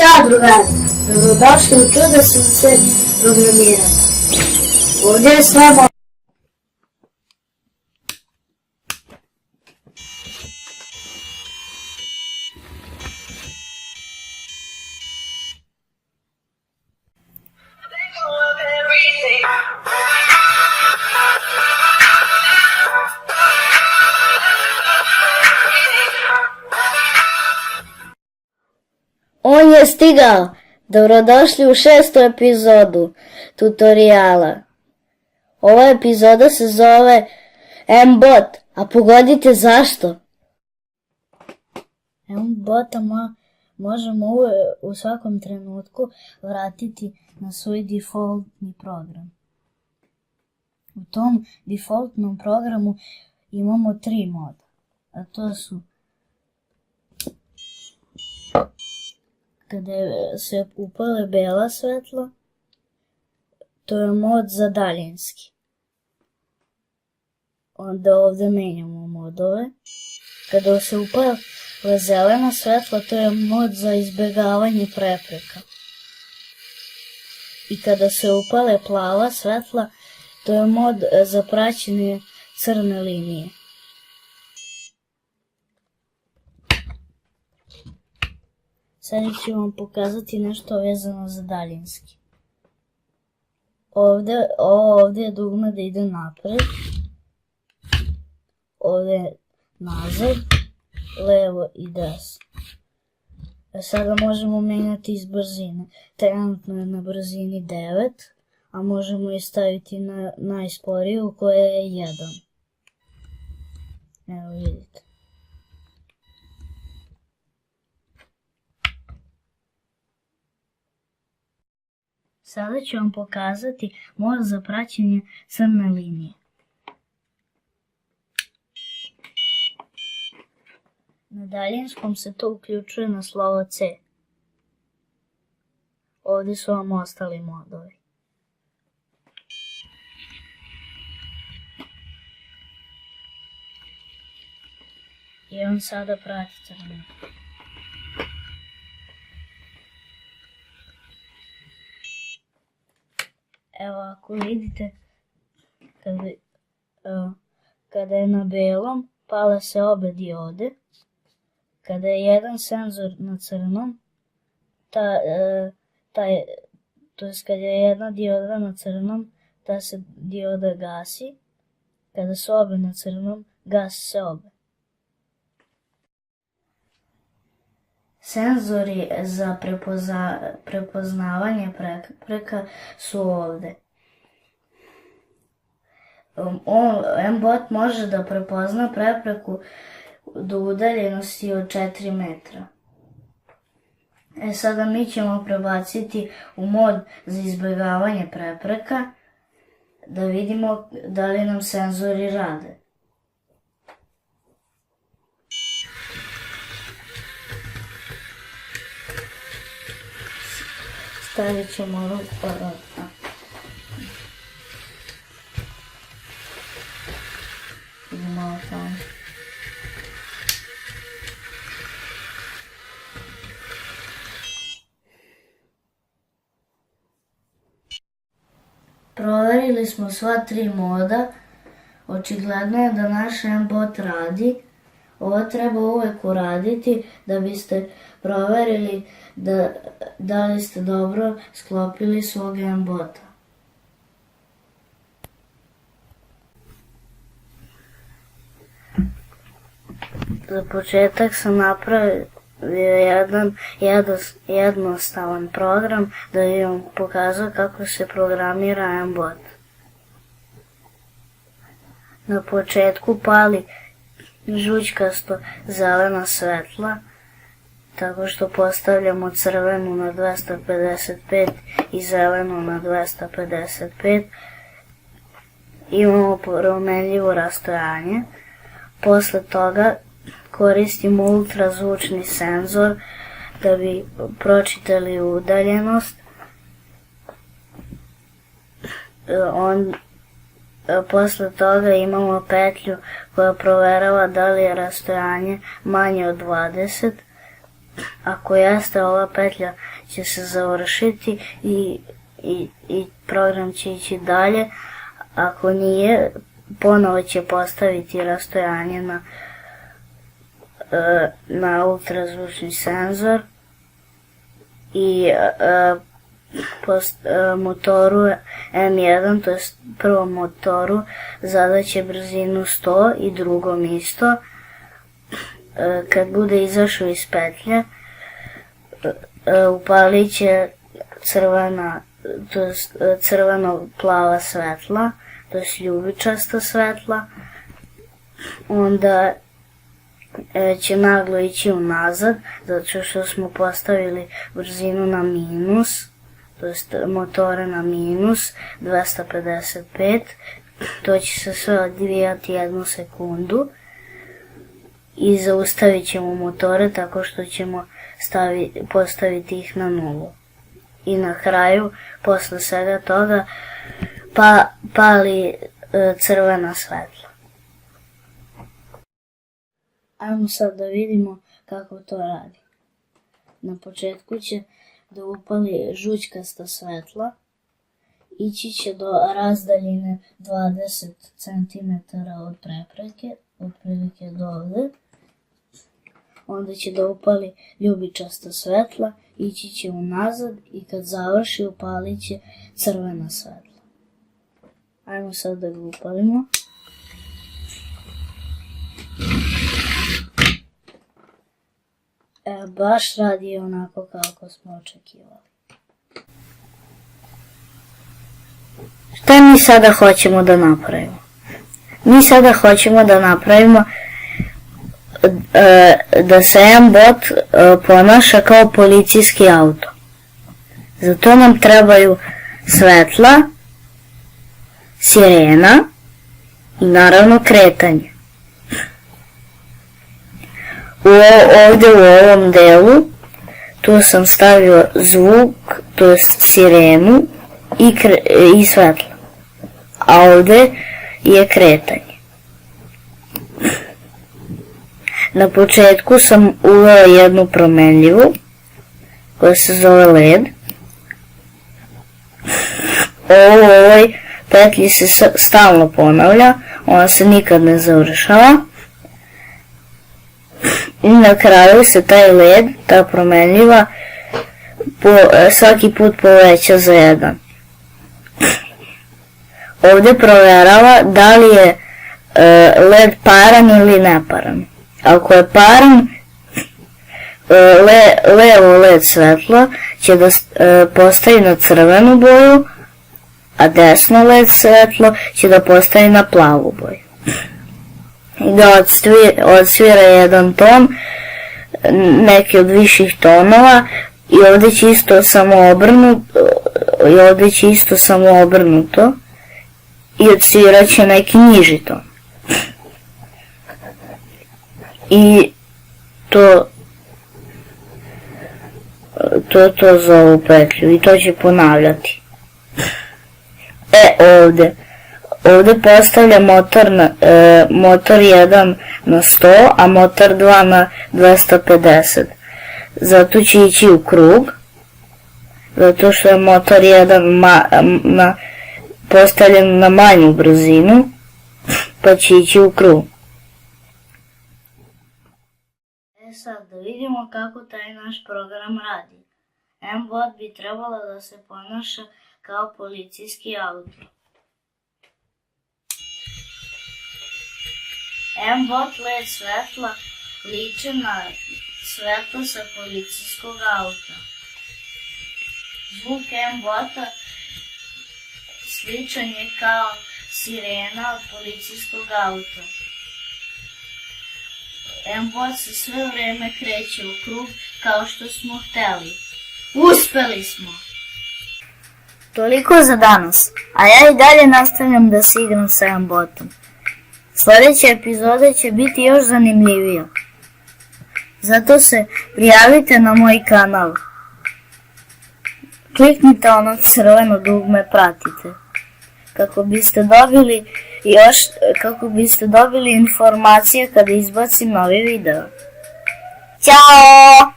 Ćao drugari, dobrodošli u Čudesnice programiranja. Ovdje je s vama On je stigao! Dobrodošli u 6. epizodu tutoriala. Ova epizoda se zove M-Bot, a pogodite zašto? M-Bota možemo u svakom trenutku vratiti na svoj defaultni program. U tom defaultnom programu imamo 3 moda, a to su kada se upale bela svetla, to je mod za daljinski. Onda ovdje menjamo modove. Kada se upale zelena svetla, to je mod za izbjegavanje prepreka. I kada se upale plava svetla, to je mod za praćenje crne linije. Sad ću vam pokazati nešto vezano za daljinski. Ovdje je dugme da ide napred, ovdje nazad, levo i desno. Sada možemo menjati iz brzine. Trenutno je na brzini 9, a možemo i staviti na najsporiju koja je 1. Evo vidite. Sada ću vam pokazati mod za praćenje crne linije. Na daljinskom se to uključuje na slovo C. Ovdje su vam ostali modovi. I on sada prati crnu. Evo ako vidite, kada je na belom, pale se obe diode. Kada je jedan senzor na crnom, kada je jedna dioda na crnom, ta se dioda gasi. Kada su obe na crnom, gasi se obe. Senzori za prepoznavanje prepreka su ovdje. M-Bot može da prepozna prepreku do udaljenosti od 4 metra. Sada mi ćemo prebaciti u mod za izbjegavanje prepreka da vidimo da li nam senzori rade. Stavit ćemo ruku. Idemo tamo. Proverili smo sva 3 moda. Očigledno je da naš M-Bot radi. Ovo treba uvek uraditi da biste proverili da li ste dobro sklopili svog M-Bota. Za početak sam napravio jedan jednostavan program da bi vam pokazao kako se programira M-Bot. Na početku pali žućkasto zelena svetla, tako što postavljamo crvenu na 255 i zelenu na 255. Imamo promenljivo rastojanje. Posle toga koristimo ultrazvučni senzor da bi pročitali udaljenost. Posle toga imamo petlju koja proverava da li je rastojanje manje od 20. Ako jeste, ova petlja će se završiti i program će ići dalje. Ako nije, ponovo će postaviti rastojanje na ultrazvučni senzor i motoru M1, to je prvom motoru, zadaće brzinu 100 i drugom isto. Kad bude izašao iz petlje, upalit će crveno-plava svetla, to je ljubičasta svetla, onda će naglo ići unazad, zato što smo postavili brzinu na minus, to je motore na minus 255, to će se sve odvijati 1 sekundu i zaustavit ćemo motore tako što ćemo postaviti ih na nulu. I na kraju, posle svega toga, pali crvena svetla. Ajmo sad da vidimo kako to radi. Na početku će da upali žućkasta svetla, ići će do razdaljine 20 cm od prepreke, otprilike do ovde. Onda će da upali ljubičasta svetla, ići će unazad i kad završi upalit će crvena svetla. Ajmo sad da ga upalimo. Baš radi onako kako smo očekivali. Šta mi sada hoćemo da napravimo? Mi sada hoćemo da napravimo da se M-bot ponaša kao policijski auto. Zato nam trebaju svetla, sirena i naravno kretanje. Ovdje u ovom delu tu sam stavio zvuk, to je sirenu i svetla, a ovdje je kretanje. Na početku sam uveo jednu promenljivu koja se zove LED. Ovo u ovoj petlji se stalno ponavlja, ona se nikad ne završava. I na kraju se taj LED, ta promenljiva, svaki put poveća za 1. Ovdje provjerava da li je LED paran ili neparan. Ako je paran, levo LED svetlo će da postavi na crvenu boju, a desno LED svetlo će da postavi na plavu boju. I da odsvira jedan ton, neki od viših tonova, i ovdje će isto samo obrnuto i odsvirat će neki niži ton. I to za ovu petlju i to će ponavljati. Ovdje postavlja motor 1 na 100, a motor 2 na 250. Zato će ići u krug, zato što je motor 1 postavljen na manju brzinu, pa će ići u krug. Sad da vidimo kako taj naš program radi. M-bot bi trebalo da se ponaša kao policijski auto. M-bot LED svetla liče na svetlo sa policijskog auta. Zvuk M-bota sličan je kao sirena od policijskog auta. M-bot se sve vreme kreće u krug kao što smo hteli. Uspeli smo! Toliko za danas, a ja i dalje nastavljam da se igram sa M-botom. Sljedeća epizoda će biti još zanimljivija. Zato se prijavite na moj kanal. Kliknite ono crveno dugme pratite. Kako biste dobili informacije kada izbacim novi video. Ćao!